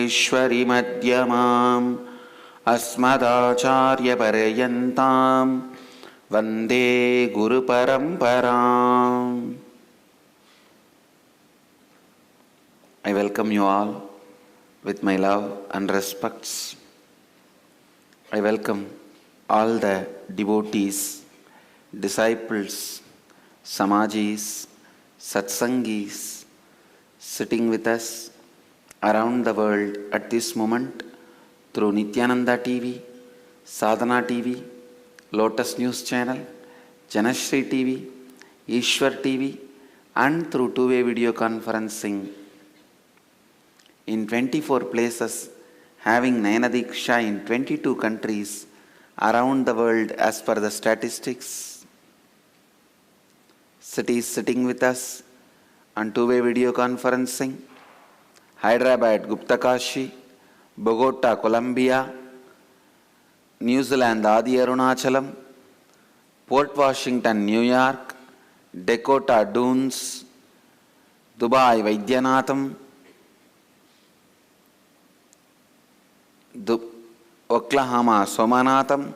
मध्यमाम् अस्मदाचार्यपर्यन्तां वन्दे गुरुपरम्पराम्. I welcome you all with my love and respects. I welcome all the devotees, disciples, samajis, satsangis sitting with us around the world at this moment through Nityananda TV, Sadhana TV, Lotus News Channel, Janashri TV, Ishwar TV, and through two-way video conferencing in 24 places, having Nayana Diksha in 22 countries around the world as per the statistics. Cities sitting with us on two-way video conferencing: Hyderabad, Guptakashi; Bogota, Colombia; New Zealand, Adi Arunachalam; Port Washington, New York; Dakota, Dunes; Dubai, Vaidyanathan; Oklahoma, Somanatham;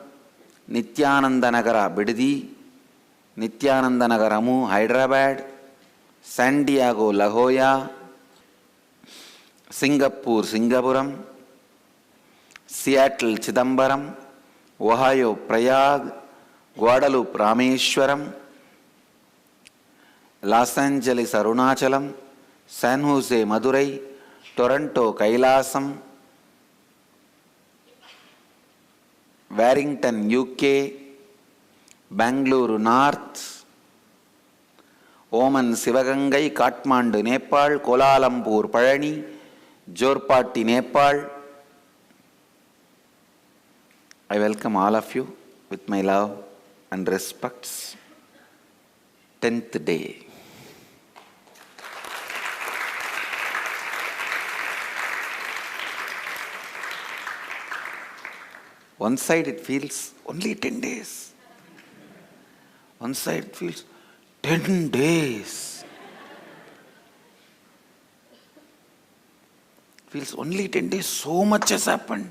Nityananda Nagara, Bidadi; Nityananda Nagaramu, Hyderabad; San Diego, La Jolla; Singapore, Singapuram; Seattle, Chidambaram; Ohio, Prayag; Guadalupe, Rameshwaram; Los Angeles, Arunachalam; San Jose, Madurai; Toronto, Kailasam; Warrington, UK; Bangalore North; Oman, Sivagangai; Kathmandu, Nepal; Kuala Lumpur, Palani; Jorpati, Nepal. I welcome all of you with my love and respects. 10th day. One side it feels only 10 days. One side it feels 10 days. Feels only 10 days, so much has happened.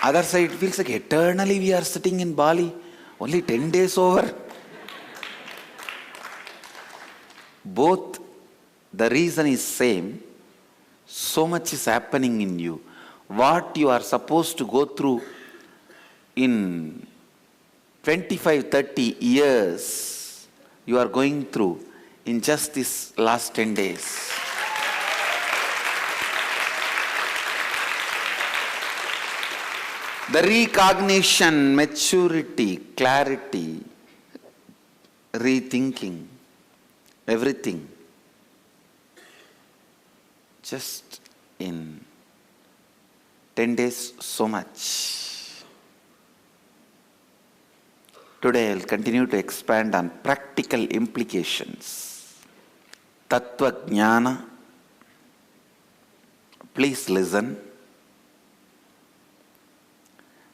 Other side it feels like eternally we are sitting in Bali, only 10 days over. Both, the reason is same. So much is happening in you. What you are supposed to go through in 25-30 years, you are going through in just this last 10 days. The recognition, maturity, clarity, rethinking, everything, just in 10 days, so much. Today I will continue to expand on practical implications. Tattva Jnana. Please listen.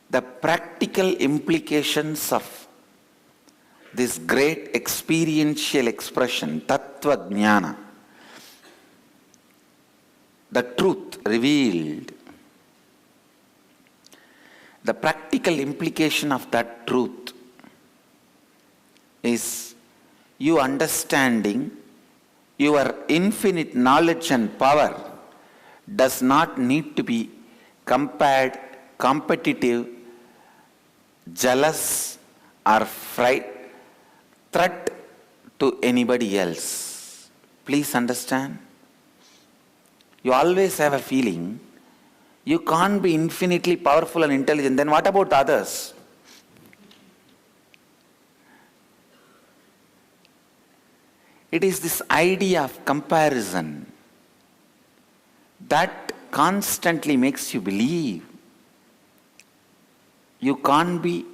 The practical implications of this great experiential expression, Tattva Jnana, the truth revealed, the practical implication of that truth is you understanding your infinite knowledge and power does not need to be compared, competitive, jealous, or threat to anybody else. Please understand. You always have a feeling you can't be infinitely powerful and intelligent. Then what about others? It is this idea of comparison that constantly makes you believe you can't be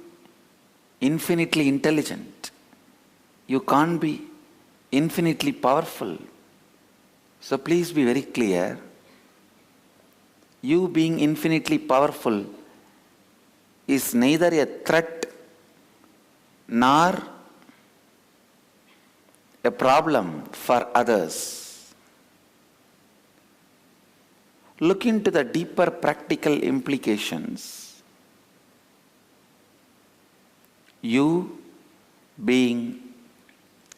infinitely intelligent. You can't be infinitely powerful. So please be very clear. You being infinitely powerful is neither a threat nor a problem for others, look into the deeper practical implications. You being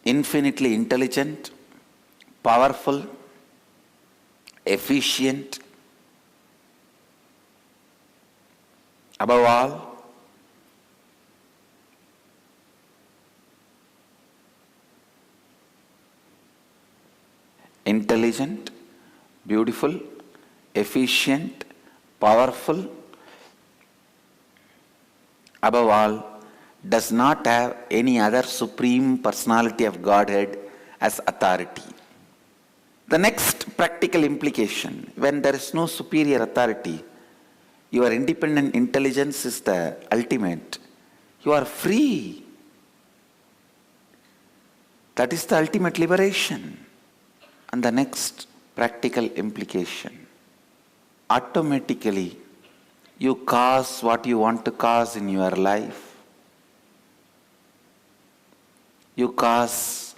infinitely intelligent, powerful, efficient, above all, intelligent, beautiful, efficient, powerful, above all, does not have any other supreme personality of Godhead as authority. The next practical implication, when there is no superior authority, your independent intelligence is the ultimate. You are free. That is the ultimate liberation. And the next practical implication, automatically you cause what you want to cause in your life. You cause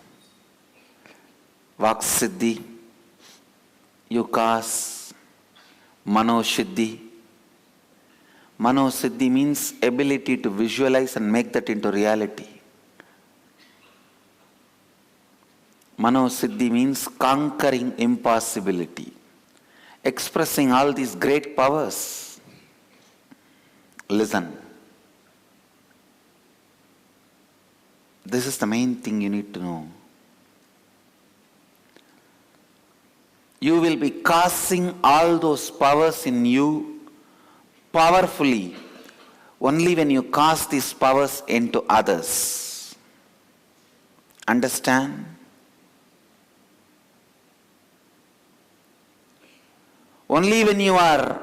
Vaksiddhi, you cause Manoshiddhi. Manosiddhi means ability to visualize and make that into reality. Manosiddhi means conquering impossibility, expressing all these great powers. Listen. This is the main thing you need to know. You will be casting all those powers in you powerfully only when you cast these powers into others. Understand? Only when you are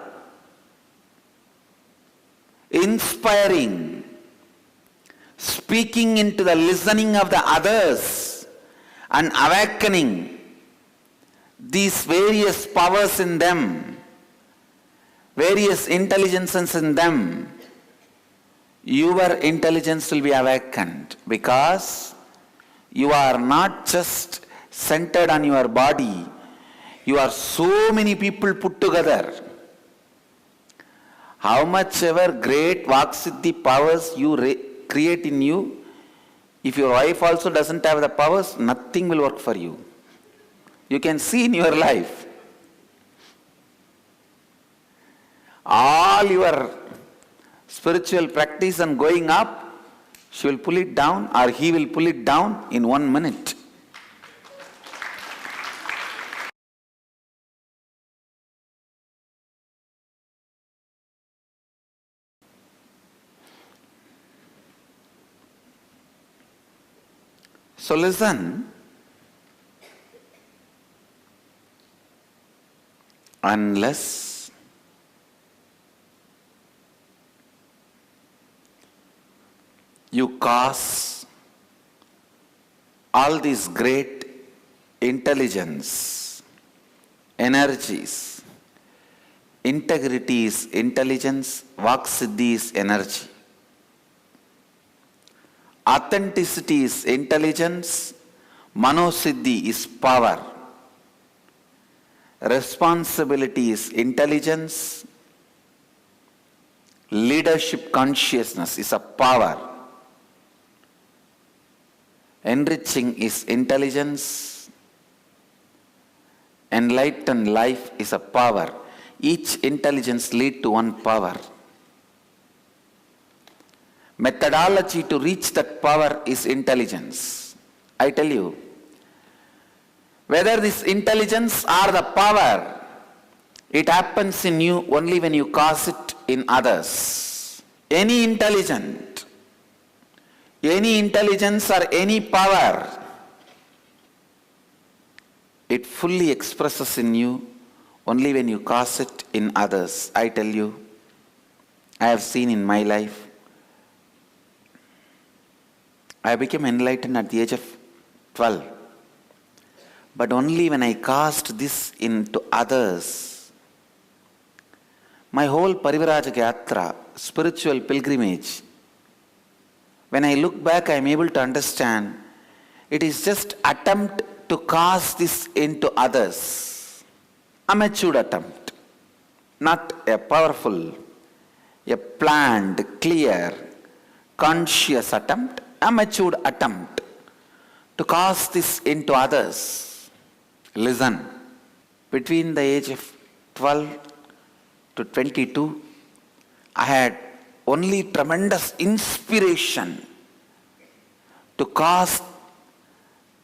inspiring, speaking into the listening of the others and awakening these various powers in them, various intelligences in them, your intelligence will be awakened, because you are not just centered on your body, you are so many people put together. How much ever great Vaksiddhi powers you create in you, if your wife also doesn't have the powers, nothing will work for you. You can see in your life. All your spiritual practice and going up, she will pull it down or he will pull it down in 1 minute. So listen, unless you cause all these great intelligence, energies, integrity is intelligence, Vaksiddhi is energy. Authenticity is intelligence, Manosiddhi is power. Responsibility is intelligence, leadership consciousness is a power. Enriching is intelligence, enlightened life is a power. Each intelligence leads to one power. Methodology to reach that power is intelligence. I tell you, whether this intelligence or the power, it happens in you only when you cause it in others. Any intelligence or any power, it fully expresses in you only when you cause it in others. I tell you, I have seen in my life, I became enlightened at the age of 12. But only when I cast this into others, my whole Parivrajaka Yatra, spiritual pilgrimage, when I look back, I am able to understand It is just attempt to cast this into others. A matured attempt, not a powerful, a planned, clear, conscious attempt, a matured attempt to cast this into others. Listen, between the age of 12 to 22, I had only tremendous inspiration to cast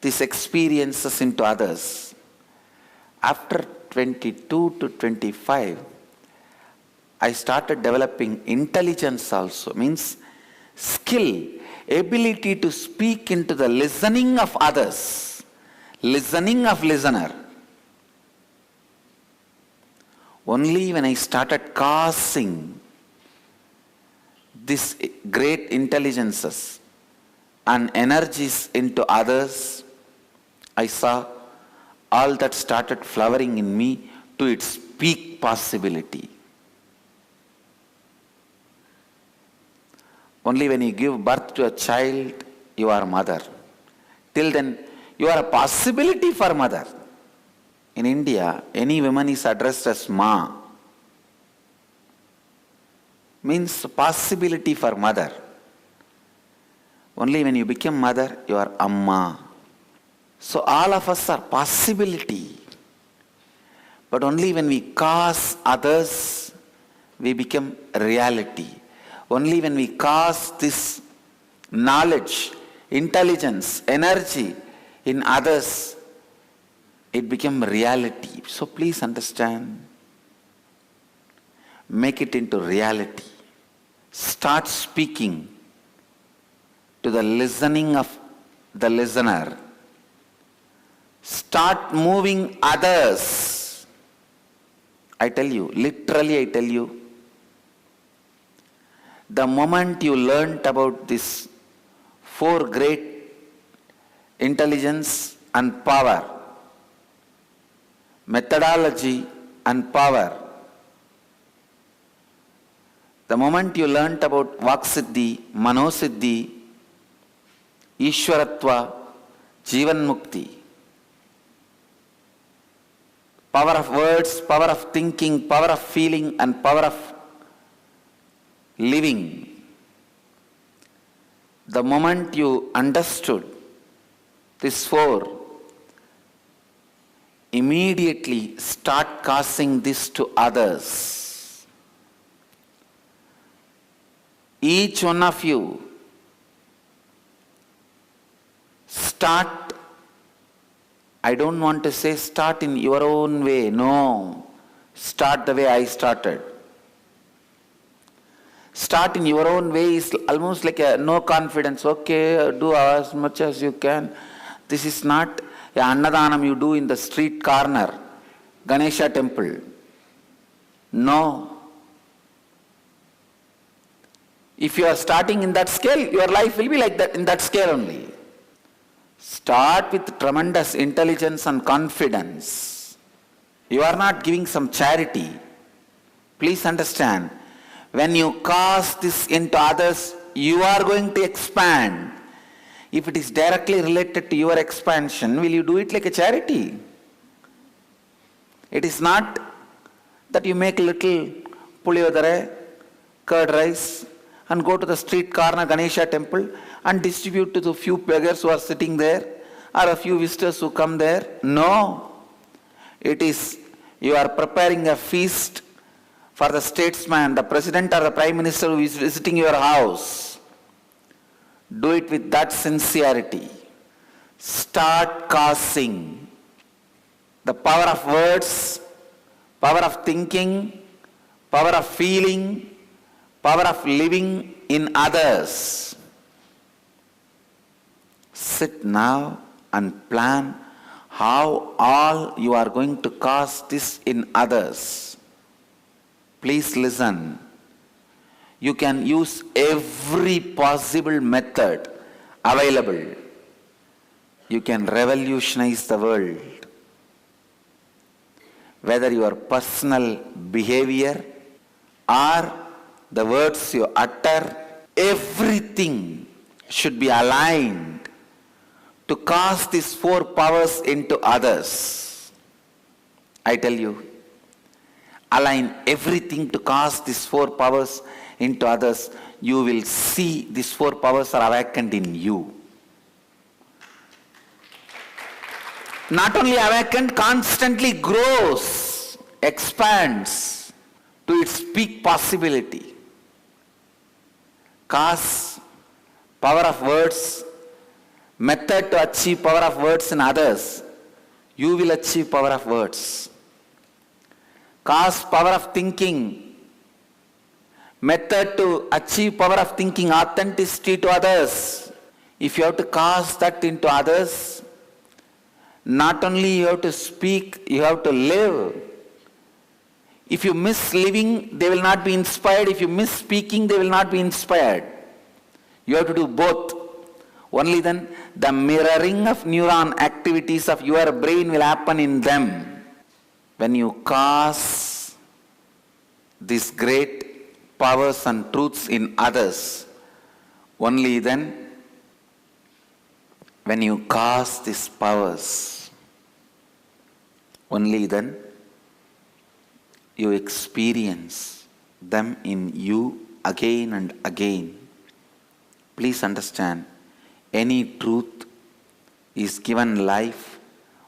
these experiences into others. After 22 to 25, I started developing intelligence also, means skill, ability to speak into the listening of others, listening of listener. Only when I started casting these great intelligences and energies into others, I saw all that started flowering in me to its peak possibility. Only when you give birth to a child, you are mother. Till then, you are a possibility for mother. In India, any woman is addressed as Ma. Means possibility for mother. Only when you become mother, you are Amma. So all of us are possibility. But only when we cause others, we become reality. Only when we cause this knowledge, intelligence, energy in others, it becomes reality. So please understand. Make it into reality. Start speaking to the listening of the listener. Start moving others. I tell you, literally I tell you, the moment you learnt about this four great intelligence and power, methodology and power, the moment you learnt about Vaksiddhi, Manosiddhi, Ishwaratva, Jivan Mukti, power of words, power of thinking, power of feeling, and power of living. The moment you understood these four, immediately start casting this to others. Each one of you start, I don't want to say start in your own way, no. Start the way I started. Start in your own way is almost like a no confidence. Okay, do as much as you can. This is not a Annadanam you do in the street corner, Ganesha temple. No. If you are starting in that scale, your life will be like that, in that scale only. Start with tremendous intelligence and confidence. You are not giving some charity. Please understand. When you cast this into others, you are going to expand. If it is directly related to your expansion, will you do it like a charity? It is not that you make little puliyodare, curd rice, and go to the street corner Ganesha temple and distribute to the few beggars who are sitting there or a few visitors who come there. No. It is, you are preparing a feast for the statesman, the president or the prime minister who is visiting your house. Do it with that sincerity. Start casting. The power of words, power of thinking, power of feeling, power of living in others. Sit now and plan how all you are going to cast this in others. Please listen. You can use every possible method available. You can revolutionize the world. Whether your personal behavior or the words you utter, everything should be aligned to cast these four powers into others. I tell you, align everything to cast these four powers into others. You will see these four powers are awakened in you. Not only awakened, constantly grows, expands to its peak possibility. Cast power of words, method to achieve power of words in others. You will achieve power of words. Cast power of thinking, method to achieve power of thinking, authenticity to others. If you have to cast that into others, not only you have to speak, you have to live. If you miss living, they will not be inspired. If you miss speaking, they will not be inspired. You have to do both. Only then the mirroring of neuron activities of your brain will happen in them. When you cast these great powers and truths in others, only then, when you cast these powers, only then you experience them in you again and again. Please understand, any truth is given life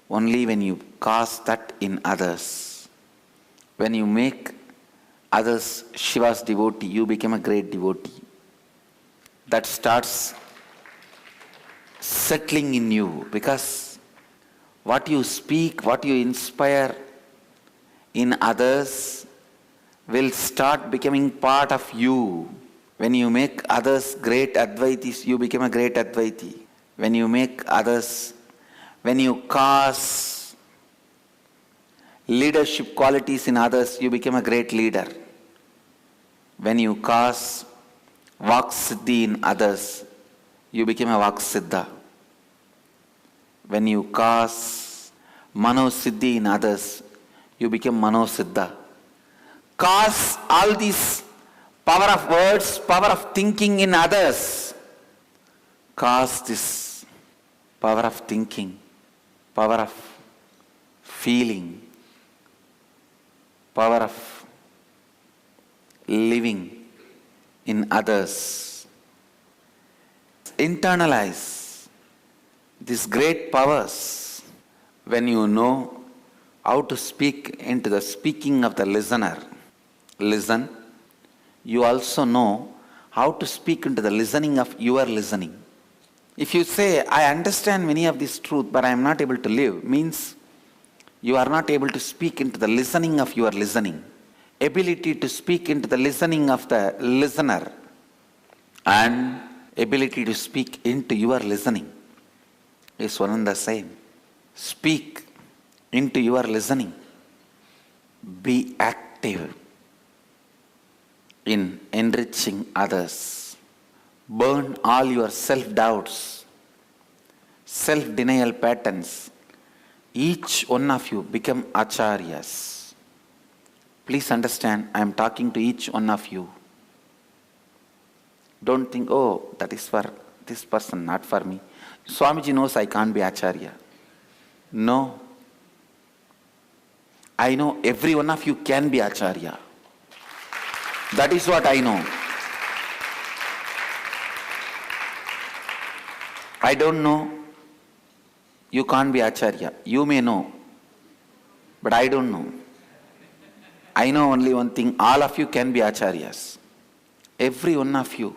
only when you cast that in others. When you make others Shiva's devotee, you become a great devotee. That starts settling in you, because what you speak, what you inspire in others will start becoming part of you. When you make others great Advaitis, you become a great Advaiti. When you make others, when you cast leadership qualities in others, you become a great leader. When you cast Vak Siddhi in others, you become a Vak Siddha. When you cast Mano Siddhi in others, you become Mano Siddha. Cast all these power of words, power of thinking in others. Cast this power of thinking, power of feeling, power of living in others. Internalize these great powers. When you know how to speak into the speaking of the listener, listen, you also know how to speak into the listening of your listening. If you say, I understand many of this truth, but I am not able to live, means you are not able to speak into the listening of your listening. Ability to speak into the listening of the listener and ability to speak into your listening is one and the same. Speak into your listening. Be active in enriching others. Burn all your self-doubts, self-denial patterns. Each one of you become acharyas. Please understand, I am talking to each one of you. Don't think, oh, that is for this person, not for me. Swamiji knows I can't be acharya. No. I know every one of you can be acharya. That is what I know. I don't know. You can't be acharya. You may know. But I don't know. I know only one thing. All of you can be acharyas. Every one of you.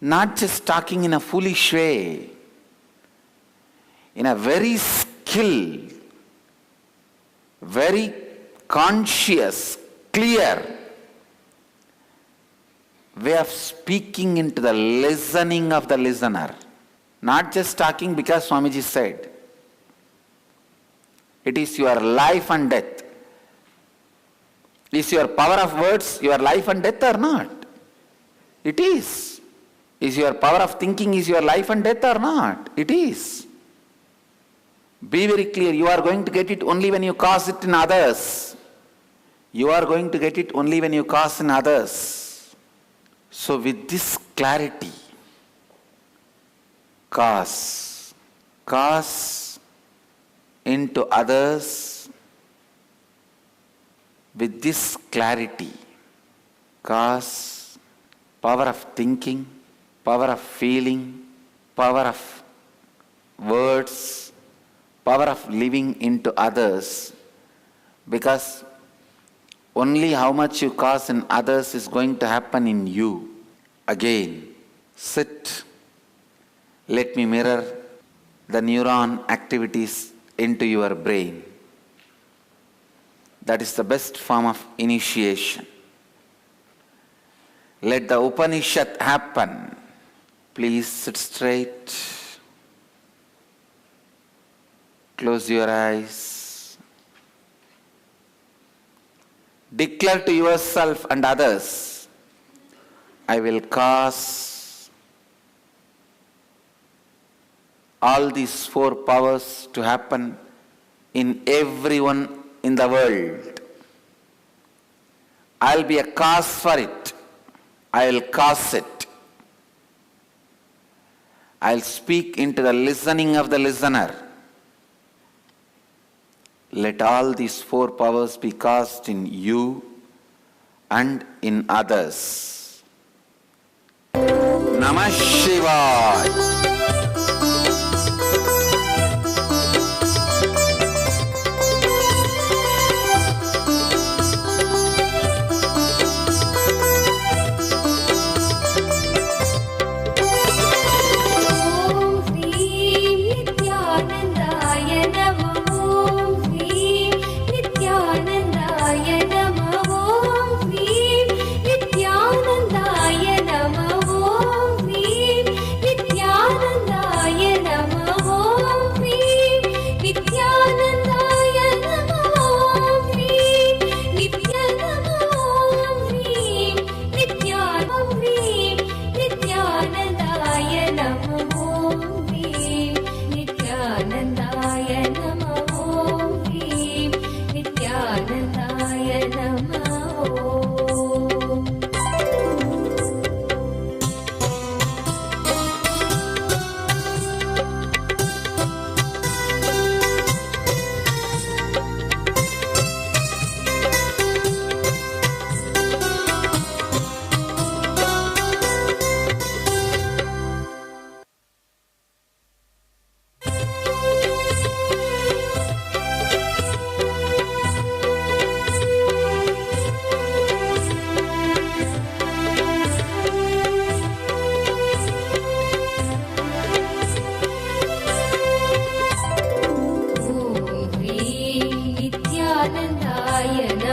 Not just talking in a foolish way. In a very skilled, very conscious, clear way of speaking into the listening of the listener. Not just talking because Swamiji said. It is your life and death. Is your power of words your life and death or not? It is. Is your power of thinking is your life and death or not? It is. Be very clear. You are going to get it only when you cause it in others. You are going to get it only when you cause in others. So with this clarity, cause cause into others with this clarity. Cause, power of thinking, power of feeling, power of words, power of living into others, because only how much you cause in others is going to happen in you. Again, sit, let me mirror the neuron activities into your brain. That is the best form of initiation. Let the Upanishad happen. Please sit straight. Close your eyes. Declare to yourself and others, I will cause all these 4 powers to happen in everyone in the world. I'll be a cause for it. I'll cause it. I'll speak into the listening of the listener. Let all these 4 powers be caused in you and in others. Namah Shivaya.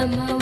Namo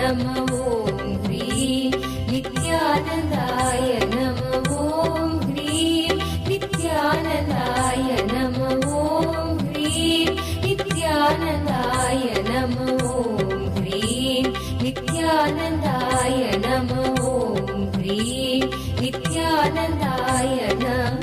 नमः ॐ ह्रीं नित्यानन्दाय नमः ॐ ह्रीं नित्यानन्दाय नमः ॐ ह्रीं नित्यानन्दाय नमः ॐ ह्रीं नित्यानन्दाय नमः ॐ ह्रीं नित्यानन्दाय नमः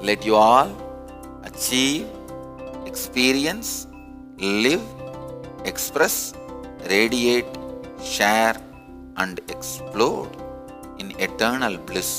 Let you all achieve, experience, live, express, radiate, share and explode in eternal bliss.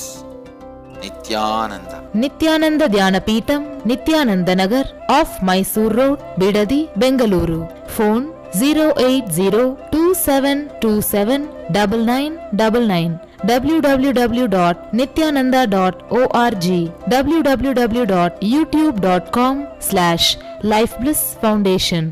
Nityananda. Nityananda Dhyanapitham, Nityananda Nagar, off Mysore Road, Bidadi, Bengaluru. Phone 08027279999. www.nityananda.org. www.youtube.com/Life Bliss Foundation.